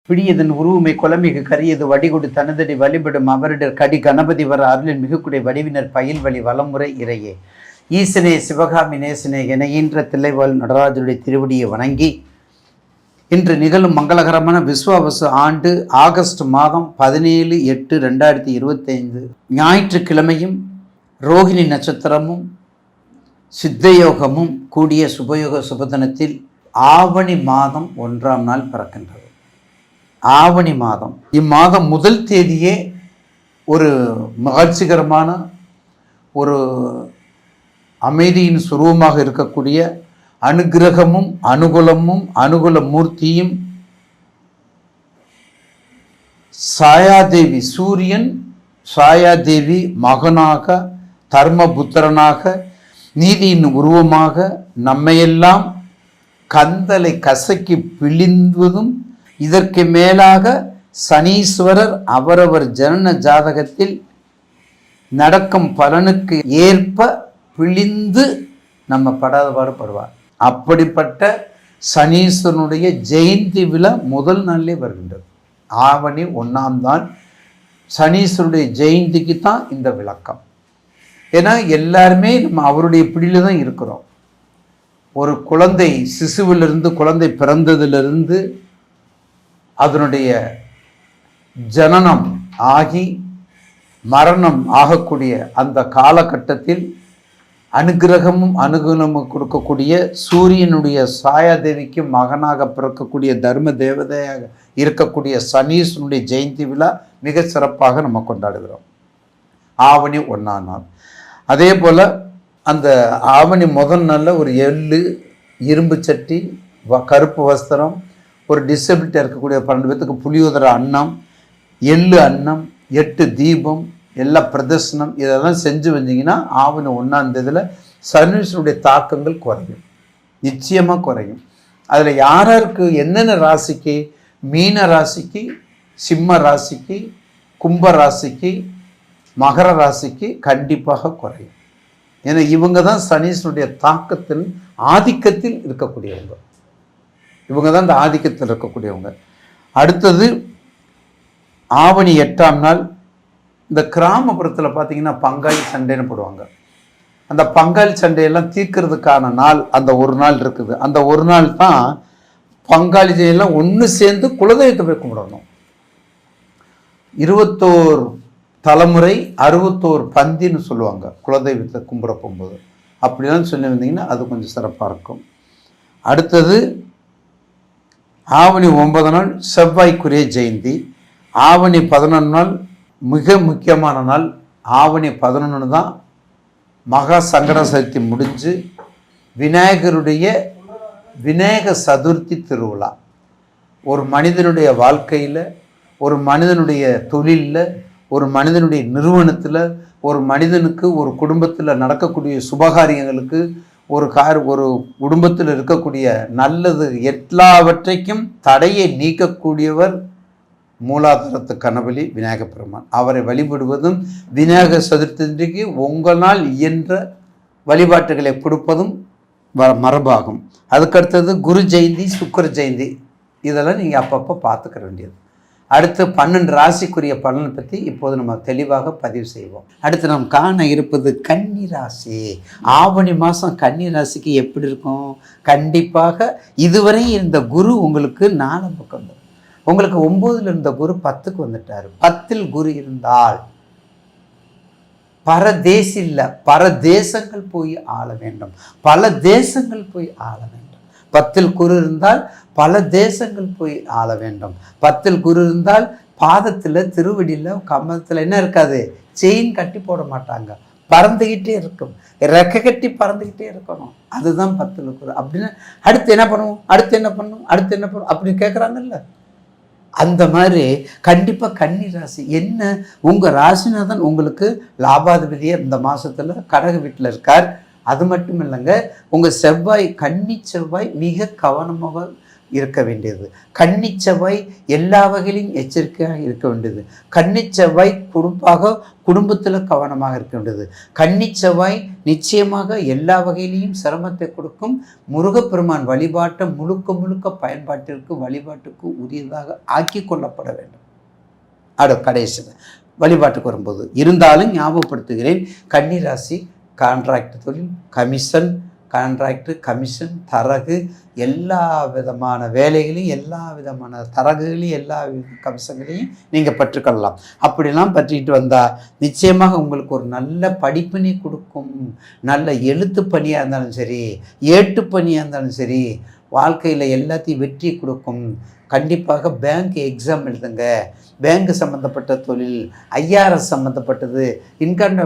பிடியதன் உருவுமை குலமிகு கரியது வடிகொடு தனதடி வழிபடும் அவரிடர் கடி கணபதி வர அருளின் மிகுக்குடை வடிவினர் பயில் வழி வளமுறை இறையே ஈசனே சிவகாமி நேசனே என ஈன்ற தில்லைவாழ் நடராஜருடைய திருவடியை வணங்கி இன்று நிகழும் மங்களகரமான விஸ்வாவசு ஆண்டு ஆகஸ்ட் மாதம் 17/8/2025 ஞாயிற்றுக்கிழமையும் ரோகிணி நட்சத்திரமும் சித்தயோகமும் கூடிய சுபயோக சுபதினத்தில் ஆவணி மாதம் 1ஆம் நாள் பிறக்கின்றது. ஆவணி மாதம், இம்மாதம் முதல் தேதியே ஒரு மகிழ்ச்சிகரமான ஒரு அமைதியின் சுரூபமாக இருக்கக்கூடிய அனுகிரகமும் அனுகூலமும் அனுகூல மூர்த்தியும் சாயாதேவி சூரியன் சாயாதேவி மகனாக தர்மபுத்திரனாக நீதியின் உருவமாக நம்மையெல்லாம் கந்தலை கசக்கி பிழிந்துவதும் இதற்கு மேலாக சனீஸ்வரர் அவரவர் ஜனன ஜாதகத்தில் நடக்கும் பலனுக்கு ஏற்ப பிழிந்து நம்ம படாத பாடுபடுவார். அப்படிப்பட்ட சனீஸ்வரனுடைய ஜெயந்தி விழா முதல் நாளிலே வருகின்றது. ஆவணி 1ஆம் நாள் சனீஸ்வரனுடைய ஜெயந்திக்கு தான் இந்த விளக்கம். ஏன்னா எல்லாருமே நம்ம அவருடைய பிடியில தான் இருக்கிறோம். ஒரு குழந்தை சிசுவிலிருந்து குழந்தை பிறந்ததிலிருந்து அதனுடைய ஜனனம் ஆகி மரணம் ஆகக்கூடிய அந்த காலகட்டத்தில் அனுகிரகமும் அனுகூலமும் கொடுக்கக்கூடிய சூரியனுடைய சாயாதேவிக்கு மகனாக பிறக்கக்கூடிய தர்ம தேவதையாக இருக்கக்கூடிய சனீஸ்வரனுடைய ஜெயந்தி விழா மிக சிறப்பாக நம்ம கொண்டாடுகிறோம். ஆவணி 1ஆம் நாள். அதே போல் அந்த ஆவணி முதல் நாளில் ஒரு எள்ளு, இரும்பு சட்டி, கருப்பு வஸ்திரம், ஒரு டிசபிலிட்டி இருக்கக்கூடிய 12 பேத்துக்கு புளியோதரை அன்னம், எள்ளு அன்னம், 8 தீபம், எல்லா பிரதர்சனம் இதெல்லாம் செஞ்சு வந்தீங்கன்னா ஆவணி 1ஆம் தேதியில் சனீஸ்வரனுடைய தாக்கங்கள் குறையும், நிச்சயமாக குறையும். அதில் யாராருக்கு என்னென்ன ராசிக்கு, மீன ராசிக்கு, சிம்ம ராசிக்கு, கும்ப ராசிக்கு, மகர ராசிக்கு கண்டிப்பாக குறையும். ஏன்னா இவங்க தான் சனீஸ்வரனுடைய தாக்கத்தில் ஆதிக்கத்தில் இருக்கக்கூடியவங்க. இவங்க தான் இந்த ஆதிக்கத்தில் இருக்கக்கூடியவங்க. அடுத்தது ஆவணி 8ஆம் நாள் இந்த கிராமப்புறத்தில் பார்த்தீங்கன்னா பங்காளி சண்டைன்னு போடுவாங்க. அந்த பங்காளி சண்டையெல்லாம் தீர்க்கிறதுக்கான நாள் அந்த ஒரு நாள் இருக்குது. அந்த ஒரு நாள் தான் பங்காளி எல்லாம் ஒன்று சேர்ந்து குலதெய்வத்தை போய் கும்பிடணும். 21 தலைமுறை 61 பந்தின்னு சொல்லுவாங்க குலதெய்வத்தை கும்பிட போகும்போது. அப்படிலாம் சொல்லி வந்தீங்கன்னா அது கொஞ்சம் சிறப்பாக இருக்கும். அடுத்தது ஆவணி 9 நாள் செவ்வாய்க்குரிய ஜெயந்தி. ஆவணி 11 நாள் மிக முக்கியமான நாள். ஆவணி 11 தான் மகா சங்கட சதுர்த்தி முடிஞ்சு விநாயகருடைய விநாயக சதுர்த்தி திருவிழா. ஒரு மனிதனுடைய வாழ்க்கையில், ஒரு மனிதனுடைய தொழிலில், ஒரு மனிதனுடைய நிறுவனத்தில், ஒரு மனிதனுக்கு ஒரு குடும்பத்தில் நடக்கக்கூடிய சுபகாரியங்களுக்கு, ஒரு குடும்பத்தில் இருக்கக்கூடிய நல்லது எல்லாவற்றைக்கும் தடையை நீக்கக்கூடியவர் மூலாதாரத்து கணபதி விநாயக பெருமான். அவரை வழிபடுவதும் விநாயக சதுர்த்திக்கு உங்களால் இயன்ற வழிபாட்டுகளை கொடுப்பதும் மரபாகும். அதுக்கடுத்தது குரு ஜெயந்தி, சுக்கர ஜெயந்தி, இதெல்லாம் நீங்கள் அப்பப்போ பார்த்துக்க வேண்டியது. அடுத்து 12 ராசிக்குரிய பலனை பற்றி இப்போது நம்ம தெளிவாக பதிவு செய்வோம். அடுத்து நாம் காண இருப்பது கன்னி ராசி. ஆவணி மாதம் கன்னி ராசிக்கு எப்படி இருக்கும்? கண்டிப்பாக இதுவரை இருந்த குரு உங்களுக்கு 4 பக்கம் வரும். உங்களுக்கு 9ல் இருந்த குரு 10க்கு வந்துட்டார். 10ல் குரு இருந்தால் பரதேசங்கள் போய் ஆள வேண்டும், பல தேசங்கள் போய் ஆள வேண்டும். 10ல் குரு இருந்தால் பல தேசங்கள் போய் ஆள வேண்டும். 10ல் குரு இருந்தால் பாதத்தில், திருவடியில், கமலத்தில் என்ன இருக்காது? செயின் கட்டி போட மாட்டாங்க, பறந்துக்கிட்டே இருக்கும், ரெக்கை கட்டி பறந்துக்கிட்டே இருக்கணும். அதுதான் 10ல் குரு. அப்படின்னு அடுத்து என்ன பண்ணுவோம், அடுத்து என்ன பண்ணும், அடுத்து என்ன பண்ணும் அப்படின்னு கேட்குறாங்கல்ல. அந்த மாதிரி கண்டிப்பாக கன்னி ராசி என்ன, உங்கள் ராசிநாதன் உங்களுக்கு லாபாதிபதியே இந்த மாதத்தில் கடக வீட்டில் இருக்கார். அது மட்டும் இல்லைங்க, உங்கள் செவ்வாய் கன்னி செவ்வாய் மிக கவனமாக இருக்க வேண்டியது. கன்னிச்செவ்வாய் எல்லா வகையிலும் எச்சரிக்கையாக இருக்க வேண்டியது. கன்னிச்செவ்வாய் குடும்பத்தில் கவனமாக இருக்க வேண்டியது. கன்னிச்செவ்வாய் நிச்சயமாக எல்லா வகையிலையும் சிரமத்தை கொடுக்கும். முருகப்பெருமான் வழிபாட்டை முழுக்க பயன்பாட்டிற்கு வழிபாட்டுக்கு உரியதாக ஆக்கி கொள்ளப்பட வேண்டும். கடைசியில் வழிபாட்டுக்கு வரும்போது இருந்தாலும் ஞாபகப்படுத்துகிறேன், கன்னிராசி கான்ட்ராக்ட் தொழில், கமிஷன், தரகு, எல்லா விதமான வேலைகளையும், எல்லா விதமான தரகுகளையும், எல்லா கமிஷங்களையும் நீங்கள் பற்றுக்கொள்ளலாம். அப்படிலாம் பற்றிட்டு வந்தால் நிச்சயமாக உங்களுக்கு ஒரு நல்ல படிப்பினை கொடுக்கும். நல்ல எழுத்து பணியாக இருந்தாலும் சரி, ஏட்டு பணியாக இருந்தாலும் சரி, வாழ்க்கையில் எல்லாத்தையும் வெற்றி கொடுக்கும். கண்டிப்பாக பேங்க் எக்ஸாம் எழுதுங்க. பேங்க் சம்மந்தப்பட்ட தொழில், IRS சம்மந்தப்பட்டது, இன்கம்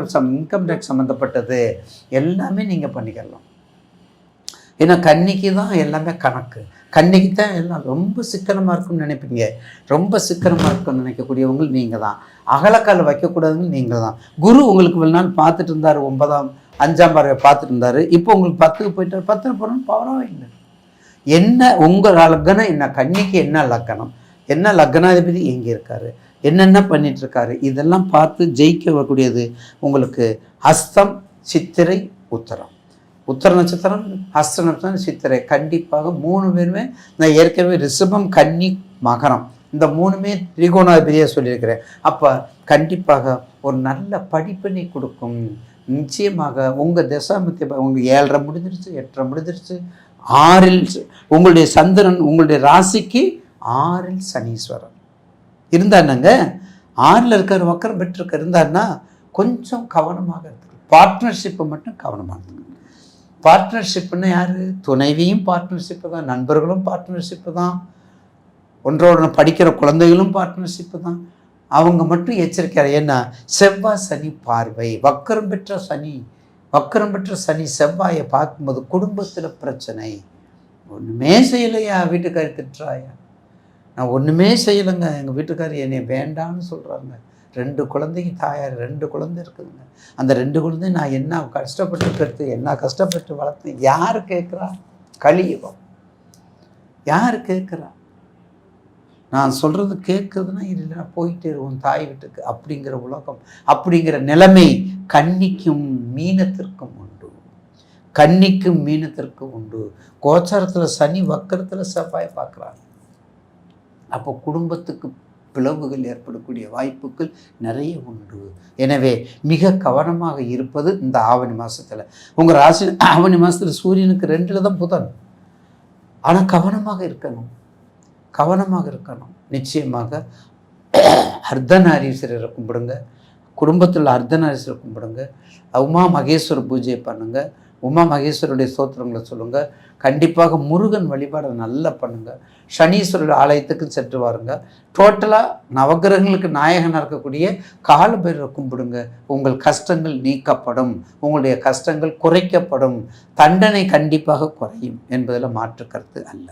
டேக்ஸ் சம்மந்தப்பட்டது எல்லாமே நீங்கள் பண்ணிக்கலாம். ஏன்னா கன்னிக்கு தான் எல்லாமே கணக்கு. கன்னிக்கு தான் எல்லாம் ரொம்ப சிக்கனமாக இருக்குன்னு நினைப்பீங்க. ரொம்ப சிக்கனமாக இருக்குன்னு நினைக்கக்கூடியவங்க நீங்கள் தான். அகலக்கால் வைக்கக்கூடாதுன்னு நீங்கள் தான். குரு உங்களுக்கு இவ்வளோ நாள் பார்த்துட்டு இருந்தார், 5ஆம் பார்வையை பார்த்துட்டு இருந்தார். இப்போ உங்களுக்கு 10க்கு போயிட்டார். 10 போகணும்னு பவராக இல்லை. என்ன உங்கள் லக்னம் என்ன, கன்னிக்கு என்ன லக்னம், என்ன லக்னாதிபதி எங்கே இருக்காரு, என்னென்ன பண்ணிகிட்ருக்காரு, இதெல்லாம் பார்த்து ஜெயிக்க வரக்கூடியது உங்களுக்கு ஹஸ்தம், சித்திரை, உத்தரம். உத்தர நட்சத்திரம், ஹஸ்த நட்சத்திரம், சித்திரை. கண்டிப்பாக 3 பேருமே நான் ஏற்கனவே ரிஷபம், கன்னி, மகரம் இந்த 3மே திரிகோணாதிபதியாக சொல்லியிருக்கிறேன். அப்போ கண்டிப்பாக ஒரு நல்ல படிப்பினை கொடுக்கும். நிச்சயமாக உங்கள் தசாமத்தை உங்கள் 7.5 முடிஞ்சிருச்சு, 8.5 முடிஞ்சிருச்சு, 6ல் உங்களுடைய சந்திரன் உங்களுடைய ராசிக்கு 6ல் சனீஸ்வரன் இருந்தாருங்க. 6ல் இருக்கார், வக்கரம் பெற்றிருக்க இருந்தார்னா கொஞ்சம் கவனமாக இருக்குது. பார்ட்னர்ஷிப்பை மட்டும் கவனமாக இருக்குது. பார்ட்னர்ஷிப்புன்னு யார்? துணைவியும் பார்ட்னர்ஷிப்பு தான், நண்பர்களும் பார்ட்னர்ஷிப்பு தான், ஒன்றோட படிக்கிற குழந்தைகளும் பார்ட்னர்ஷிப்பு தான். அவங்க மட்டும் எச்சரிக்கையாக. ஏன்னா செவ்வாய் சனி பார்வை, வக்கரம் பெற்ற சனி செவ்வாயை பார்க்கும்போது குடும்பத்தில் பிரச்சனை. ஒன்றுமே செய்யலையா, வீட்டுக்காரி திட்டுறாயா, நான் ஒன்றுமே செய்யலைங்க, எங்கள் வீட்டுக்காரி என்னை வேண்டான்னு சொல்கிறாங்க, 2 குழந்தைக்கு தாயார், 2 குழந்தை இருக்குதுங்க, அந்த 2 குழந்தை நான் என்ன கஷ்டப்பட்டு பெற்று என்ன கஷ்டப்பட்டு வளர்த்தேன், யார் கேட்குறா? கலியுகம். யார் கேட்குறா? நான் சொல்கிறது கேட்குதுன்னா இல்லை போயிட்டே இருக்கும் தாய் வீட்டுக்கு. அப்படிங்கிற உலகம், அப்படிங்கிற நிலைமை கன்னிக்கும் மீனத்திற்கும் உண்டு. கன்னிக்கும் மீனத்திற்கும் உண்டு. கோச்சாரத்தில் சனி, வக்கரத்தில் செவ்வாய் பார்க்குறாங்க. அப்போ குடும்பத்துக்கு பிளவுகள் ஏற்படக்கூடிய வாய்ப்புகள் நிறைய உண்டு. எனவே மிக கவனமாக இருப்பது இந்த ஆவணி மாதத்தில். உங்கள் ராசி ஆவணி மாதத்தில் சூரியனுக்கு 2ல் தான் புதன். ஆனால் கவனமாக இருக்கணும். நிச்சயமாக அர்த்தநாரீஸ்வரரை கும்பிடுங்க. குடும்பத்தில் அர்த்தநாரீஸ்வரரை கும்பிடுங்க. உமா மகேஸ்வர பூஜையை பண்ணுங்கள். உமா மகேஸ்வருடைய ஸ்தோத்திரங்களை சொல்லுங்கள். கண்டிப்பாக முருகன் வழிபாடை நல்லா பண்ணுங்கள். சனீஸ்வரர் ஆலயத்துக்கு சென்று வாருங்க. டோட்டலாக நவகிரகங்களுக்கு நாயகனாக இருக்கக்கூடிய காலபைரவரை கும்பிடுங்க. உங்கள் கஷ்டங்கள் நீக்கப்படும், உங்களுடைய கஷ்டங்கள் குறைக்கப்படும், தண்டனை கண்டிப்பாக குறையும் என்பதில் மாற்று கருத்து அல்ல.